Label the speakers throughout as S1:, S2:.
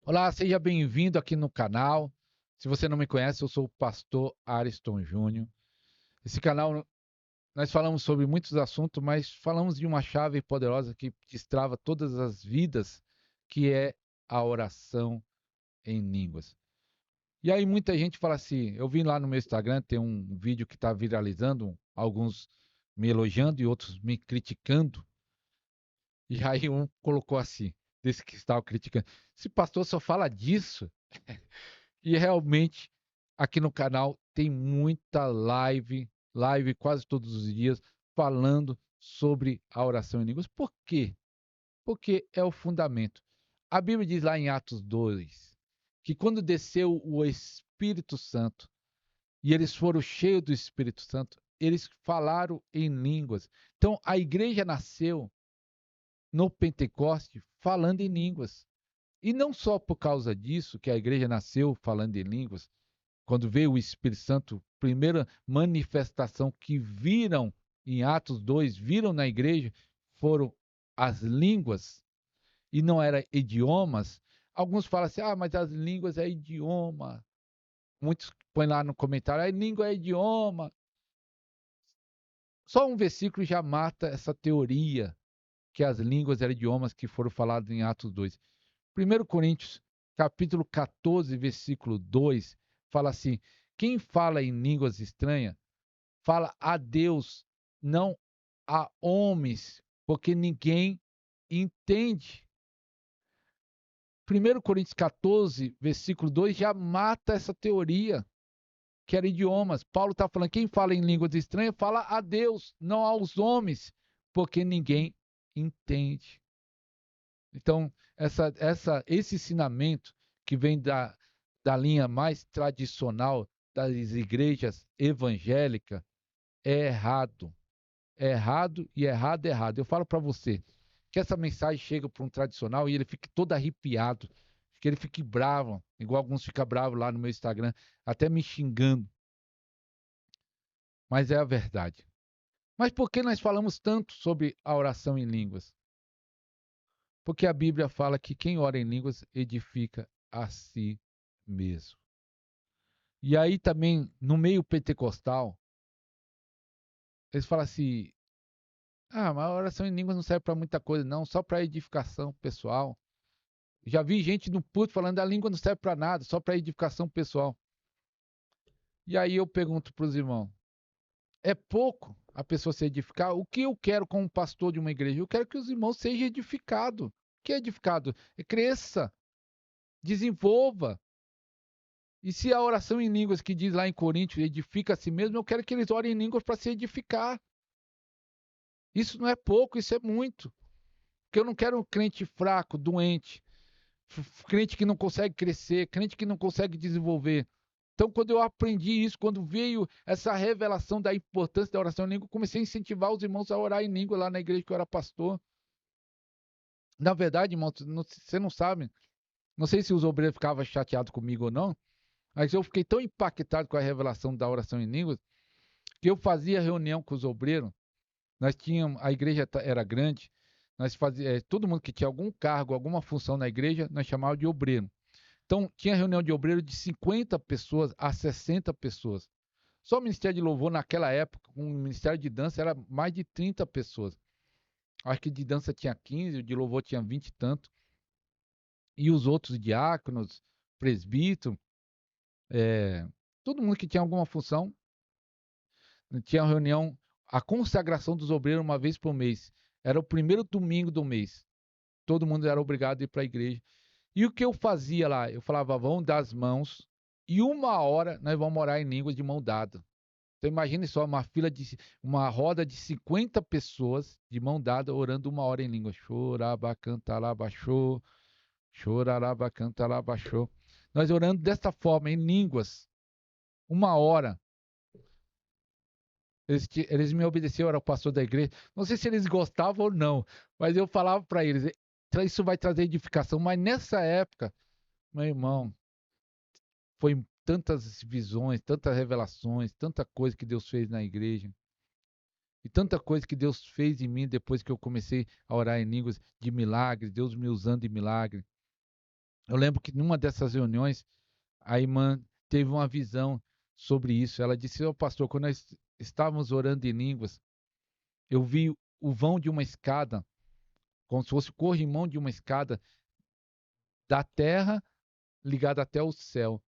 S1: Olá, seja bem-vindo aqui no canal. Se você não me conhece, eu sou o pastor Ariston Júnior. Esse canal nós falamos sobre muitos assuntos, mas falamos de uma chave poderosa que destrava todas as vidas, que é a oração em línguas. E aí muita gente fala assim, eu vi lá no meu Instagram, tem um vídeo que está viralizando, alguns me elogiando e outros me criticando. E aí um colocou assim, desse que estava criticando, esse pastor só fala disso. E realmente, aqui no canal tem muita live quase todos os dias, falando sobre a oração em línguas. Por quê? Porque é o fundamento. A Bíblia diz lá em Atos 2 que quando desceu o Espírito Santo e eles foram cheios do Espírito Santo, eles falaram em línguas. Então a igreja nasceu no Pentecoste falando em línguas. E não só por causa disso que a igreja nasceu falando em línguas, quando veio o Espírito Santo, primeira manifestação que viram em Atos 2, viram na igreja, foram as línguas, e não eram idiomas. Alguns falam assim, mas as línguas é idioma. Muitos põem lá no comentário, a língua é idioma. Só um versículo já mata essa teoria que as línguas eram idiomas que foram falados em Atos 2. 1 Coríntios, capítulo 14, versículo 2, fala assim: quem fala em línguas estranhas fala a Deus, não a homens, porque ninguém entende. 1 Coríntios 14, versículo 2 já mata essa teoria, que era idiomas. Paulo está falando, quem fala em línguas estranhas fala a Deus, não aos homens, porque ninguém entende. Então, esse ensinamento que vem da linha mais tradicional das igrejas evangélicas é errado. É errado e errado, errado. Eu falo para você que essa mensagem chega para um tradicional e ele fica todo arrepiado, que ele fique bravo, igual alguns ficam bravos lá no meu Instagram, até me xingando. Mas é a verdade. Mas por que nós falamos tanto sobre a oração em línguas? Porque a Bíblia fala que quem ora em línguas edifica a si mesmo. E aí também, no meio pentecostal, eles falam assim: mas a oração em línguas não serve para muita coisa, não, só para edificação pessoal. Já vi gente no puto falando que a língua não serve para nada, só para edificação pessoal. E aí eu pergunto para os irmãos: é pouco a pessoa se edificar? O que eu quero como pastor de uma igreja? Eu quero que os irmãos sejam edificados. O que é edificado? É cresça, desenvolva. E se a oração em línguas que diz lá em Coríntios edifica a si mesmo, eu quero que eles orem em línguas para se edificar. Isso não é pouco, isso é muito. Porque eu não quero um crente fraco, doente, crente que não consegue crescer, crente que não consegue desenvolver. Então, quando eu aprendi isso, quando veio essa revelação da importância da oração em língua, eu comecei a incentivar os irmãos a orar em língua lá na igreja que eu era pastor. Na verdade, irmão, você não sabe, não sei se os obreiros ficavam chateados comigo ou não, mas eu fiquei tão impactado com a revelação da oração em línguas que eu fazia reunião com os obreiros. Nós tínhamos, a igreja era grande, nós fazia, todo mundo que tinha algum cargo, alguma função na igreja, nós chamávamos de obreiro. Então, tinha reunião de obreiro de 50 pessoas a 60 pessoas. Só o Ministério de Louvor, naquela época, com o Ministério de Dança, era mais de 30 pessoas. Acho que de dança tinha 15, o de louvor tinha 20 e tanto. E os outros diáconos, presbítero, é, todo mundo que tinha alguma função, tinha reunião, a consagração dos obreiros uma vez por mês. Era o primeiro domingo do mês. Todo mundo era obrigado a ir para a igreja. E o que eu fazia lá? Eu falava, vamos dar as mãos e 1 hora nós vamos orar em línguas de mão dada. Então imagine só uma roda de 50 pessoas de mão dada orando 1 hora em língua. Chorabacantalabaxô, chorarabacantalabaxô. Nós orando desta forma, em línguas, 1 hora. Eles me obedeceram, era o pastor da igreja. Não sei se eles gostavam ou não, mas eu falava para eles, isso vai trazer edificação. Mas nessa época, meu irmão, foi tantas visões, tantas revelações, tanta coisa que Deus fez na igreja. E tanta coisa que Deus fez em mim depois que eu comecei a orar em línguas de milagres, Deus me usando em milagre. Eu lembro que numa dessas reuniões, a irmã teve uma visão sobre isso. Ela disse: "Ô pastor, quando nós estávamos orando em línguas, eu vi o vão de uma escada, como se fosse o corrimão de uma escada da terra ligada até o céu".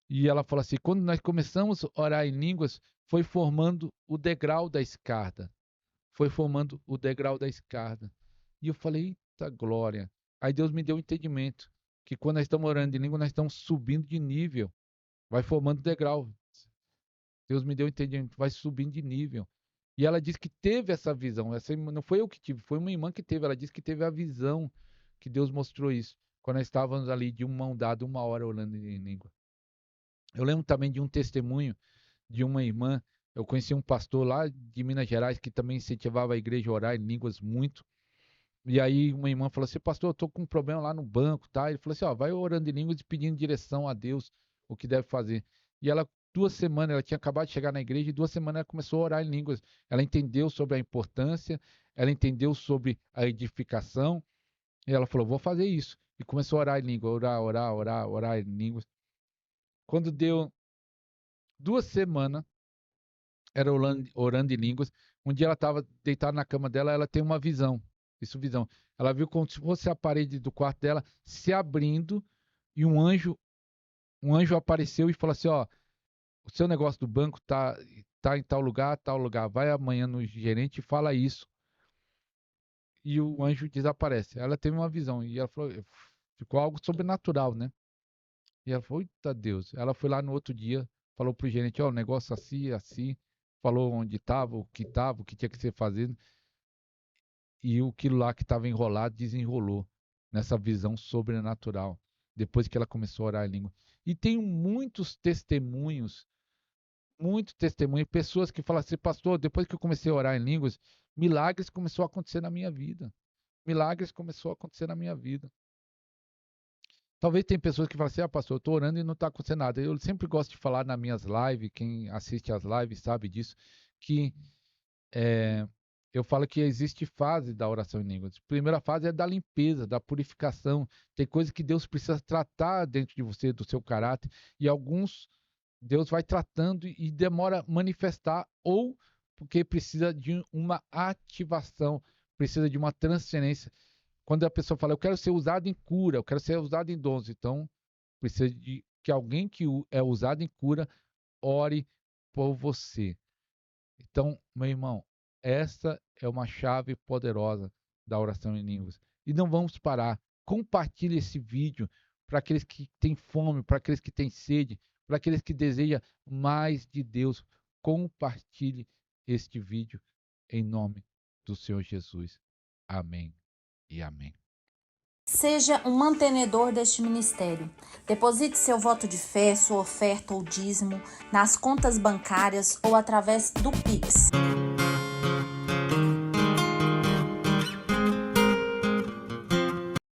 S1: E ela falou assim: "Quando nós começamos a orar em línguas, foi formando o degrau da escada. Foi formando o degrau da escada". E eu falei: "Eita glória". Aí Deus me deu um entendimento, que quando nós estamos orando em língua, nós estamos subindo de nível, vai formando degrau. Deus me deu um entendimento, vai subindo de nível. E ela disse que teve essa visão, essa irmã, não foi eu que tive, foi uma irmã que teve, ela disse que teve a visão, que Deus mostrou isso, quando nós estávamos ali de mão dada, 1 hora orando em língua. Eu lembro também de um testemunho de uma irmã. Eu conheci um pastor lá de Minas Gerais que também incentivava a igreja a orar em línguas muito. E aí uma irmã falou assim: "Pastor, eu tô com um problema lá no banco, tá?". Ele falou assim: "Ó, vai orando em línguas e pedindo direção a Deus, o que deve fazer". E ela, 2 semanas, ela tinha acabado de chegar na igreja e 2 semanas ela começou a orar em línguas. Ela entendeu sobre a importância, ela entendeu sobre a edificação, e ela falou: "Vou fazer isso". E começou a orar em língua, orar, orar, orar, orar em línguas. Quando deu 2 semanas, era orando em línguas. Um dia ela estava deitada na cama dela, ela tem uma visão. Isso, visão. Ela viu como se fosse a parede do quarto dela se abrindo e um anjo apareceu e falou assim: "Ó, o seu negócio do banco tá em tal lugar, tal lugar. Vai amanhã no gerente e fala isso". E o anjo desaparece. Ela teve uma visão e ela falou, ficou algo sobrenatural, né? E ela falou: "Eita Deus". Ela foi lá no outro dia, falou pro gerente: "Ó, o negócio assim, assim". Falou onde estava, o que tinha que ser fazido. E aquilo lá que estava enrolado desenrolou nessa visão sobrenatural, depois que ela começou a orar em língua. E tenho muitos testemunhos, pessoas que falam assim: "Pastor, depois que eu comecei a orar em línguas, milagres começou a acontecer na minha vida. Milagres começou a acontecer na minha vida". Talvez tem pessoas que falam assim: "Ah, pastor, eu estou orando e não está acontecendo nada". Eu sempre gosto de falar nas minhas lives, quem assiste às lives sabe disso, que eh, eu falo que existe fase da oração em línguas. A primeira fase é da limpeza, da purificação. Tem coisas que Deus precisa tratar dentro de você, do seu caráter, e alguns Deus vai tratando e demora a manifestar, ou porque precisa de uma ativação, precisa de uma transferência. Quando a pessoa fala: "Eu quero ser usado em cura, eu quero ser usado em dons", então precisa de que alguém que é usado em cura ore por você. Então, meu irmão, essa é uma chave poderosa da oração em línguas. E não vamos parar. Compartilhe esse vídeo para aqueles que têm fome, para aqueles que têm sede, para aqueles que desejam mais de Deus. Compartilhe este vídeo em nome do Senhor Jesus. Amém e amém.
S2: Seja um mantenedor deste ministério. Deposite seu voto de fé, sua oferta ou dízimo nas contas bancárias ou através do Pix.